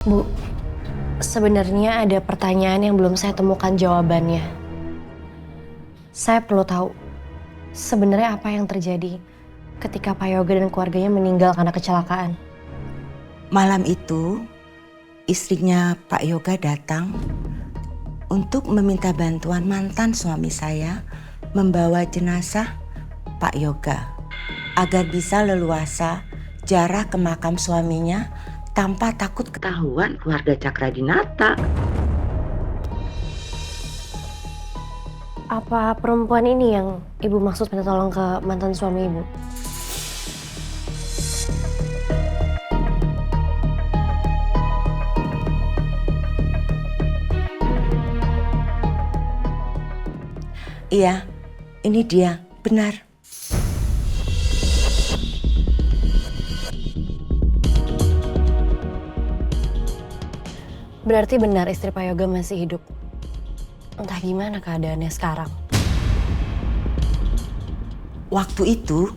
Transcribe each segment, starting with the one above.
Bu, sebenarnya ada pertanyaan yang belum saya temukan jawabannya. Saya perlu tahu, sebenarnya apa yang terjadi ketika Pak Yoga dan keluarganya meninggal karena kecelakaan. Malam itu, istrinya Pak Yoga datang untuk meminta bantuan mantan suami saya membawa jenazah Pak Yoga agar bisa leluasa jarah ke makam suaminya tanpa takut ketahuan keluarga Cakradinata. Apa perempuan ini yang Ibu maksud minta tolong ke mantan suami Ibu? Iya, ini dia, benar. Berarti benar istri Pak Yoga masih hidup. Entah gimana keadaannya sekarang. Waktu itu,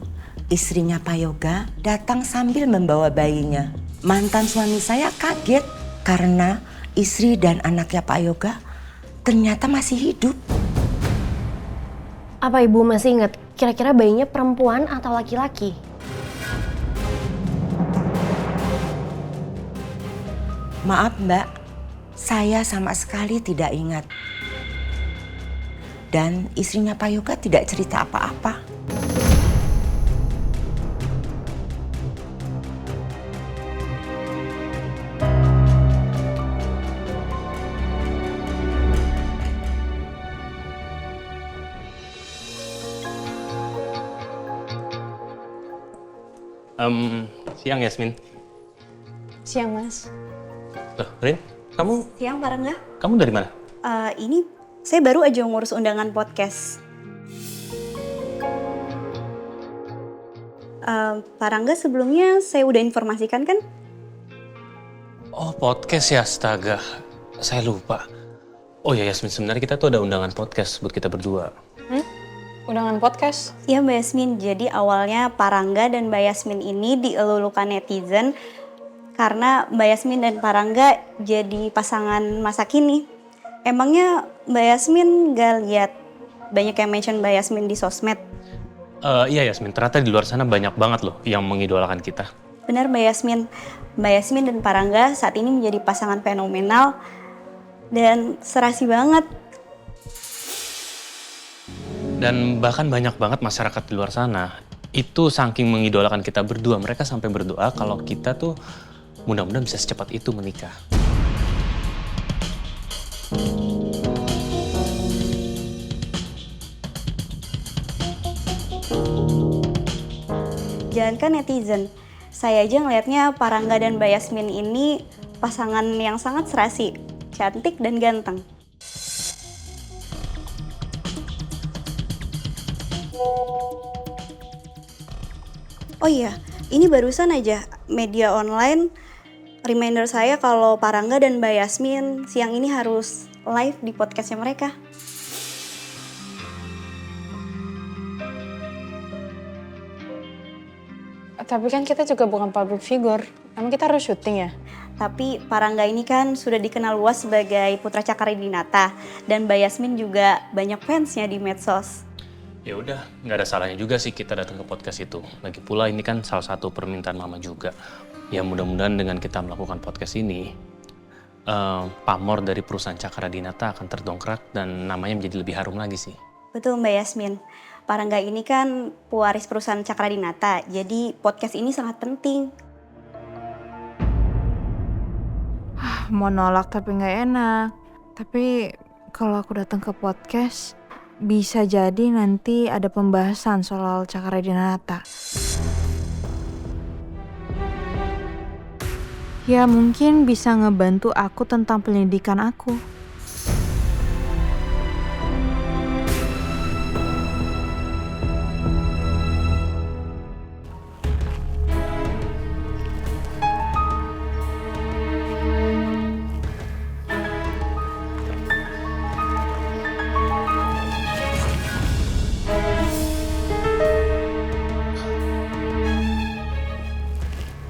istrinya Pak Yoga datang sambil membawa bayinya. Mantan suami saya kaget karena istri dan anaknya Pak Yoga ternyata masih hidup. Apa Ibu masih ingat kira-kira bayinya perempuan atau laki-laki? Maaf Mbak, saya sama sekali tidak ingat. Dan istrinya Pak Yoga tidak cerita apa-apa. Siang Yasmin. Siang, Mas. Loh, Rin, kamu Siang, Parangga. dari mana? Ini saya baru aja ngurus undangan podcast. Parangga sebelumnya saya udah informasikan kan? Oh, podcast ya, astaga. Saya lupa. Oh ya Yasmin, sebenarnya kita tuh ada undangan podcast buat kita berdua. Undangan podcast? Iya, Mbak Yasmin. Jadi awalnya Parangga dan Mbak Yasmin ini dielulukan netizen karena Mbak Yasmin dan Parangga jadi pasangan masa kini. Emangnya Mbak Yasmin gak lihat banyak yang mention Mbak Yasmin di sosmed? Iya Yasmin, ternyata di luar sana banyak banget loh yang mengidolakan kita. Benar Mbak Yasmin. Mbak Yasmin dan Parangga saat ini menjadi pasangan fenomenal dan serasi banget. Dan bahkan banyak banget masyarakat di luar sana itu saking mengidolakan kita berdua, mereka sampai berdoa kalau kita tuh mudah-mudahan bisa secepat itu menikah. Jangankan netizen, saya aja ngelihatnya Parangga dan Mbak Yasmin ini pasangan yang sangat serasi, cantik dan ganteng. Oh iya, ini barusan aja media online reminder saya kalau Parangga dan Mbak Yasmin siang ini harus live di podcastnya mereka. Tapi kan kita juga bukan public figure. Emang kita harus syuting ya? Tapi Parangga ini kan sudah dikenal luas sebagai putra Cakradinata dan Mbak Yasmin juga banyak fansnya di medsos. Ya udah, nggak ada salahnya juga sih kita datang ke podcast itu. Lagi pula ini kan salah satu permintaan mama juga. Ya mudah-mudahan dengan kita melakukan podcast ini, pamor dari perusahaan Cakradinata akan terdongkrak dan namanya menjadi lebih harum lagi sih. Betul Mbak Yasmin. Parangga ini kan pewaris perusahaan Cakradinata, jadi podcast ini sangat penting. Mau nolak tapi nggak enak. Tapi kalau aku datang ke podcast, bisa jadi nanti ada pembahasan soal Cakradinata. Ya mungkin bisa ngebantu aku tentang penyelidikan aku.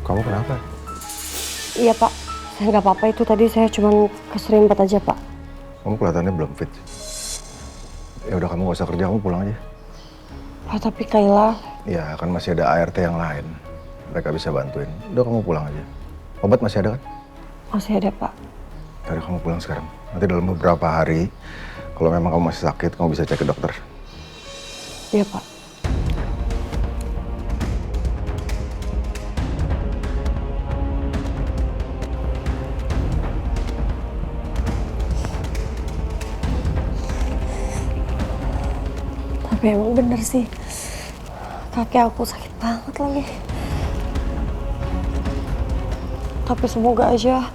Kamu kenapa? Iya Pak, Nggak apa-apa, itu tadi saya cuma keserimpet aja, Pak. Kamu kelihatannya belum fit. Ya udah, kamu gak usah kerja, kamu pulang aja. Pak, tapi Kayla... Ya kan masih ada ART yang lain. Mereka bisa bantuin. Udah, kamu pulang aja. Obat masih ada kan? Masih ada, Pak. Tadi kamu pulang sekarang. Nanti dalam beberapa hari, kalau memang kamu masih sakit, kamu bisa cek ke dokter. Iya, Pak. Tapi emang bener sih, kaki aku sakit banget lagi. Tapi semoga aja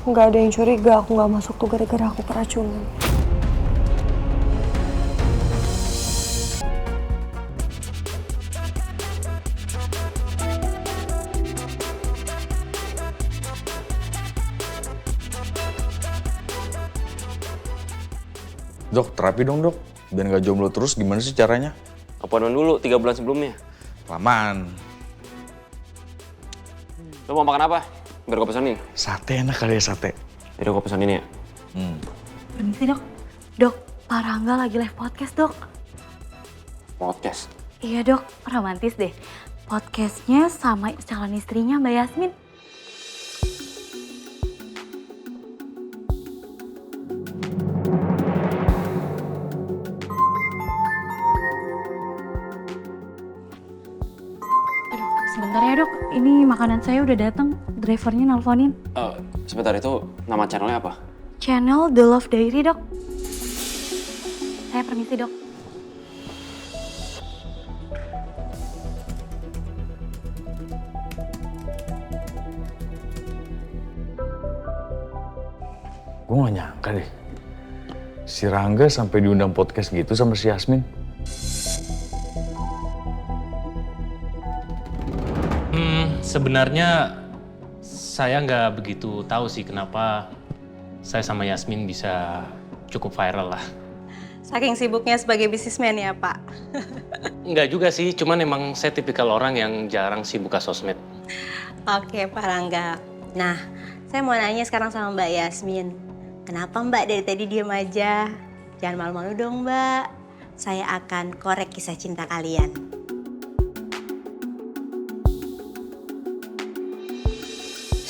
nggak ada yang curiga aku nggak masuk tuh gara-gara aku keracunan. Dok, terapi dong dok. Biar nggak jomblo terus, gimana sih caranya? Appointment dulu 3 bulan sebelumnya. Lamaan. Lo mau makan apa? Biar gue pesanin. Sate enak kali ya sate. Jadi gue pesanin ya. Permisi dok. Dok, Pak Rangga lagi live podcast dok. Podcast. Iya dok, romantis deh. Podcastnya sama calon istrinya Mbak Yasmin. Aduh, sebentar ya dok. Ini makanan saya udah datang. Drivernya nelponin. Sebentar, itu nama channelnya apa? Channel The Love Diary dok. Saya permisi dok. Gue gak nyangka deh. Si Rangga sampai diundang podcast gitu sama si Yasmin. Sebenarnya saya nggak begitu tahu sih kenapa saya sama Yasmin bisa cukup viral lah. Saking sibuknya sebagai bisnismen ya, Pak? Nggak juga sih, cuman emang saya tipikal orang yang jarang sih buka sosmed. Oke, Pak Rangga. Nah, saya mau nanya sekarang sama Mbak Yasmin. Kenapa Mbak dari tadi diem aja? Jangan malu-malu dong, Mbak. Saya akan korek kisah cinta kalian.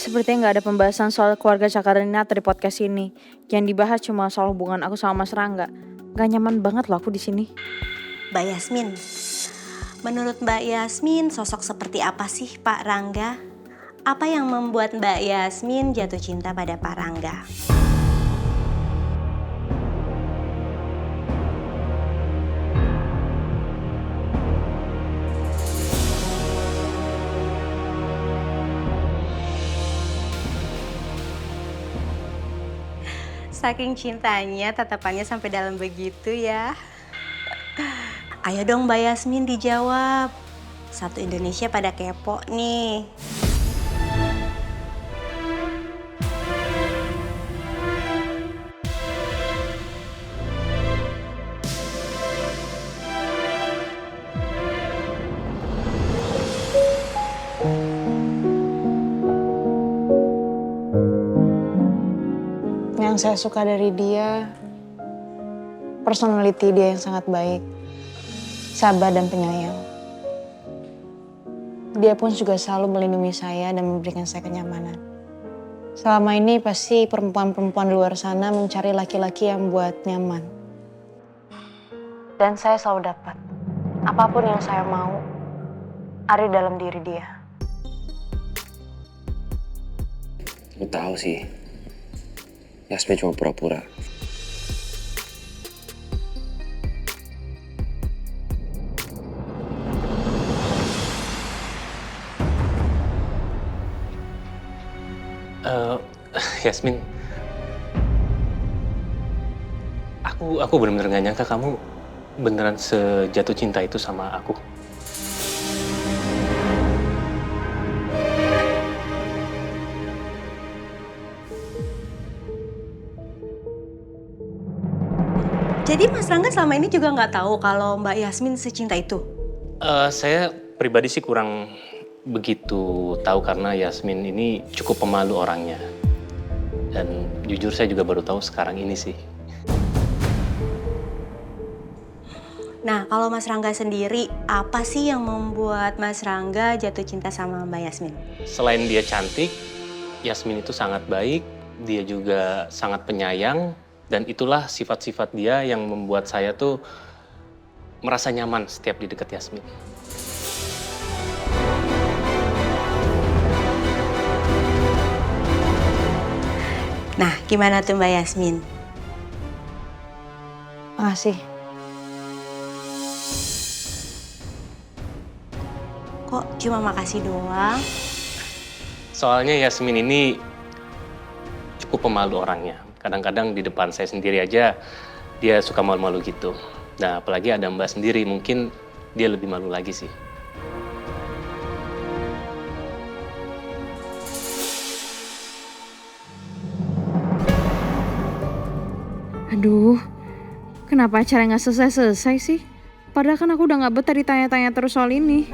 Sepertinya nggak ada pembahasan soal keluarga Cakarinata di podcast ini. Yang dibahas cuma soal hubungan aku sama Mas Rangga. Gak nyaman banget loh aku di sini. Mbak Yasmin, menurut Mbak Yasmin sosok seperti apa sih Pak Rangga? Apa yang membuat Mbak Yasmin jatuh cinta pada Pak Rangga? Saking cintanya, tatapannya sampai dalam begitu ya. Ayo dong Mbak Yasmin dijawab. Satu Indonesia pada kepo nih. Yang saya suka dari dia, personality dia yang sangat baik, sabar dan penyayang. Dia pun juga selalu melindungi saya dan memberikan saya kenyamanan. Selama ini pasti perempuan-perempuan di luar sana mencari laki-laki yang buat nyaman. Dan saya selalu dapat. Apapun yang saya mau, ada di dalam diri dia. Lu tahu sih, Yasmin cuma pura-pura. Yasmin, aku benar-benar gak nyangka kamu beneran sejatuh cinta itu sama aku. Jadi Mas Rangga selama ini juga nggak tahu kalau Mbak Yasmin secinta itu? Saya pribadi sih kurang begitu tahu karena Yasmin ini cukup pemalu orangnya. Dan jujur saya juga baru tahu sekarang ini sih. Nah, kalau Mas Rangga sendiri, apa sih yang membuat Mas Rangga jatuh cinta sama Mbak Yasmin? Selain dia cantik, Yasmin itu sangat baik, dia juga sangat penyayang, dan itulah sifat-sifat dia yang membuat saya tuh merasa nyaman setiap di dekat Yasmin. Nah, gimana tuh Mbak Yasmin? Makasih. Kok cuma makasih doang? Soalnya Yasmin ini cukup pemalu orangnya. Kadang-kadang di depan saya sendiri aja dia suka malu-malu gitu. Nah, apalagi ada Mbak sendiri, mungkin dia lebih malu lagi sih. Aduh, kenapa acara nggak selesai-selesai sih? Padahal kan aku udah nggak betah ditanya-tanya terus soal ini.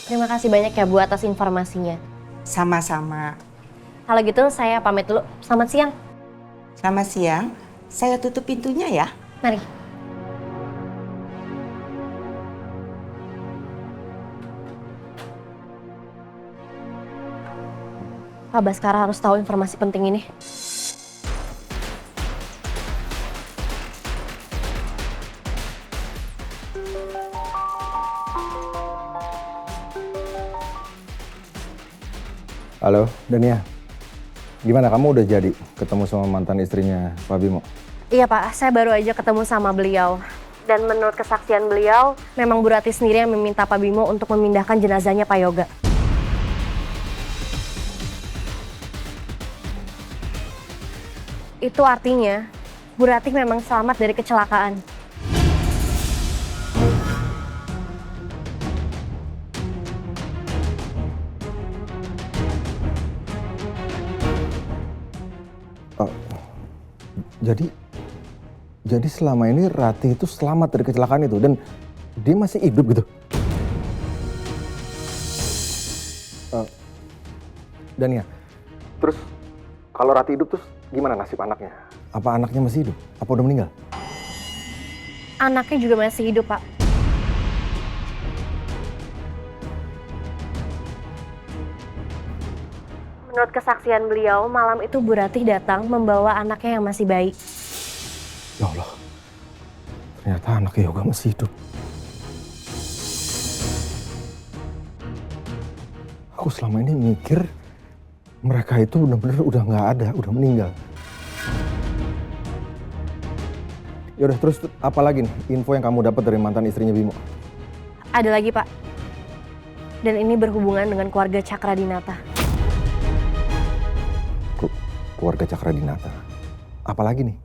Terima kasih banyak ya Bu atas informasinya. Sama-sama. Kalau gitu saya pamit dulu. Selamat siang. Selamat siang. Saya tutup pintunya ya. Mari. Pak Baskara harus tahu informasi penting ini. Halo, Dania. Gimana kamu udah jadi ketemu sama mantan istrinya Pak Bimo? Iya Pak, saya baru aja ketemu sama beliau. Dan menurut kesaksian beliau, memang Bu Rati sendiri yang meminta Pak Bimo untuk memindahkan jenazahnya Pak Yoga. Itu artinya, Bu Rati memang selamat dari kecelakaan. Jadi selama ini Rati itu selamat dari kecelakaan itu dan dia masih hidup gitu. Dania, terus kalau Rati hidup terus gimana nasib anaknya? Apa anaknya masih hidup? Apa udah meninggal? Anaknya juga masih hidup, Pak. Menurut kesaksian beliau, malam itu Bu Ratih datang membawa anaknya yang masih bayi. Ya Allah, ternyata anaknya Yoga masih hidup. Aku selama ini mikir mereka itu benar-benar udah nggak ada, udah meninggal. Yaudah, terus apa lagi nih info yang kamu dapat dari mantan istrinya Bimo? Ada lagi, Pak. Dan ini berhubungan dengan keluarga Cakradinata. Keluarga Cakradinata? Apa lagi nih?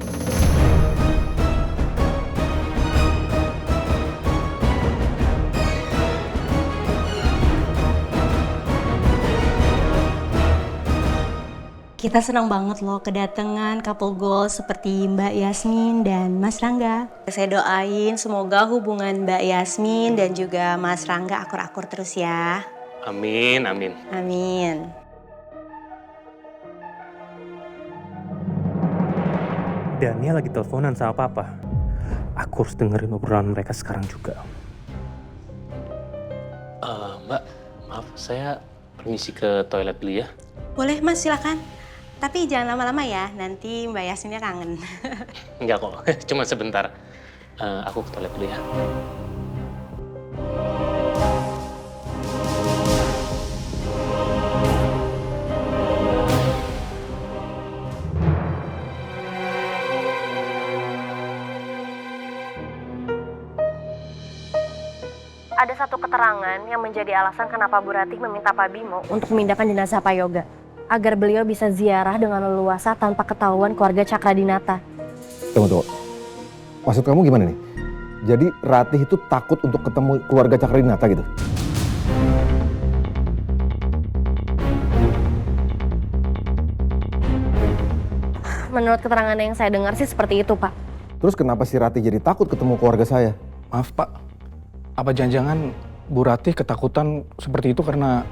Kita senang banget loh kedatangan couple goals seperti Mbak Yasmin dan Mas Rangga. Saya doain semoga hubungan Mbak Yasmin dan juga Mas Rangga akur-akur terus ya. Amin, amin. Amin. Dania lagi teleponan sama papa. Aku harus dengerin obrolan mereka sekarang juga. Mbak, maaf saya permisi ke toilet dulu ya. Boleh Mas, silakan. Tapi jangan lama-lama ya, nanti Mbak Yasminnya kangen. Enggak kok, cuma sebentar. Aku ke toilet dulu ya. Ada satu keterangan yang menjadi alasan kenapa Bu Ratih meminta Pak Bimo untuk memindahkan jenazah Pak Yoga. Agar beliau bisa ziarah dengan leluasa tanpa ketahuan keluarga Cakradinata. Tunggu. Maksud kamu gimana nih? Jadi Ratih itu takut untuk ketemu keluarga Cakradinata gitu? Menurut keterangan yang saya dengar sih seperti itu, Pak. Terus kenapa si Ratih jadi takut ketemu keluarga saya? Maaf Pak, apa jangan-jangan Bu Ratih ketakutan seperti itu karena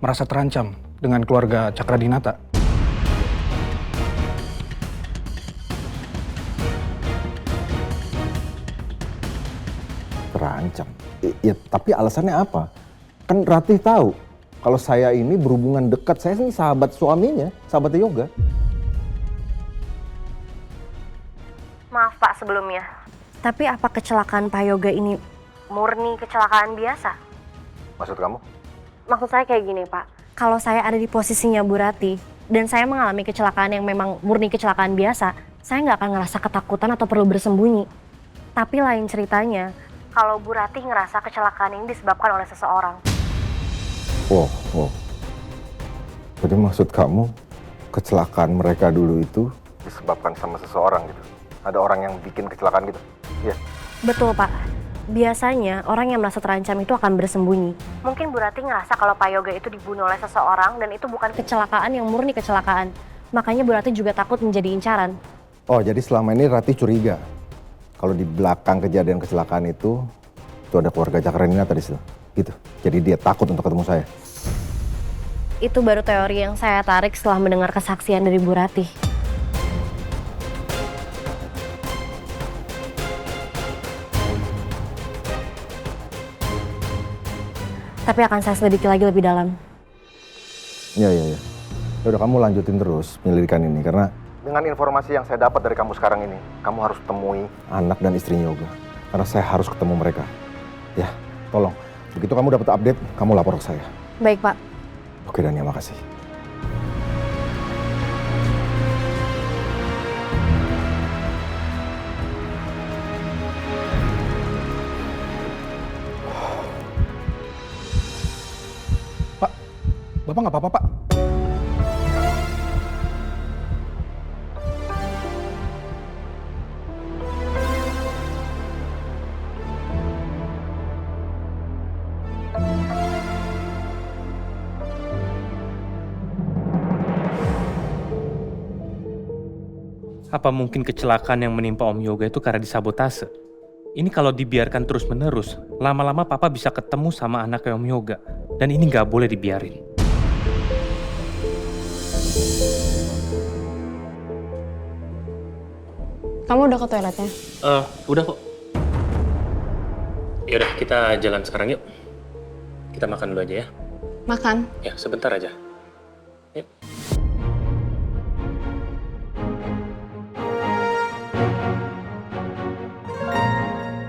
merasa terancam dengan keluarga Cakradinata? Terancam? Ya, tapi alasannya apa? Kan Ratih tahu kalau saya ini berhubungan dekat, saya ini sahabat suaminya, sahabat Yoga. Maaf Pak sebelumnya. Tapi apa kecelakaan Pak Yoga ini murni kecelakaan biasa? Maksud kamu? Maksud saya kayak gini Pak, kalau saya ada di posisinya Bu Ratih dan saya mengalami kecelakaan yang memang murni kecelakaan biasa, saya nggak akan ngerasa ketakutan atau perlu bersembunyi. Tapi lain ceritanya, kalau Bu Ratih ngerasa kecelakaan ini disebabkan oleh seseorang. Wow. Jadi maksud kamu kecelakaan mereka dulu itu disebabkan sama seseorang gitu? Ada orang yang bikin kecelakaan gitu? Iya. Betul Pak. Biasanya orang yang merasa terancam itu akan bersembunyi. Mungkin Bu Ratih ngerasa kalau Pak Yoga itu dibunuh oleh seseorang dan itu bukan kecelakaan yang murni kecelakaan. Makanya Bu Ratih juga takut menjadi incaran. Oh, jadi selama ini Ratih curiga kalau di belakang kejadian kecelakaan itu ada keluarga Cakradinata di situ. Gitu. Jadi dia takut untuk ketemu saya. Itu baru teori yang saya tarik setelah mendengar kesaksian dari Bu Ratih. Tapi akan saya selidiki lagi lebih dalam. Iya. Ya udah, kamu lanjutin terus penyelidikan ini karena dengan informasi yang saya dapat dari kamu sekarang ini, kamu harus temui anak dan istrinya Yoga. Karena saya harus ketemu mereka. Ya, tolong. Begitu kamu dapat update, kamu lapor ke saya. Baik, Pak. Oke, Dania, makasih. Pak, Bapak nggak apa-apa, Pak? Apa mungkin kecelakaan yang menimpa Om Yoga itu karena disabotase? Ini kalau dibiarkan terus-menerus, lama-lama Papa bisa ketemu sama anaknya Om Yoga. Dan ini nggak boleh dibiarin. Kamu udah ke toiletnya? Udah kok. Yaudah, kita jalan sekarang yuk. Kita makan dulu aja ya. Makan? Ya, sebentar aja. Yuk.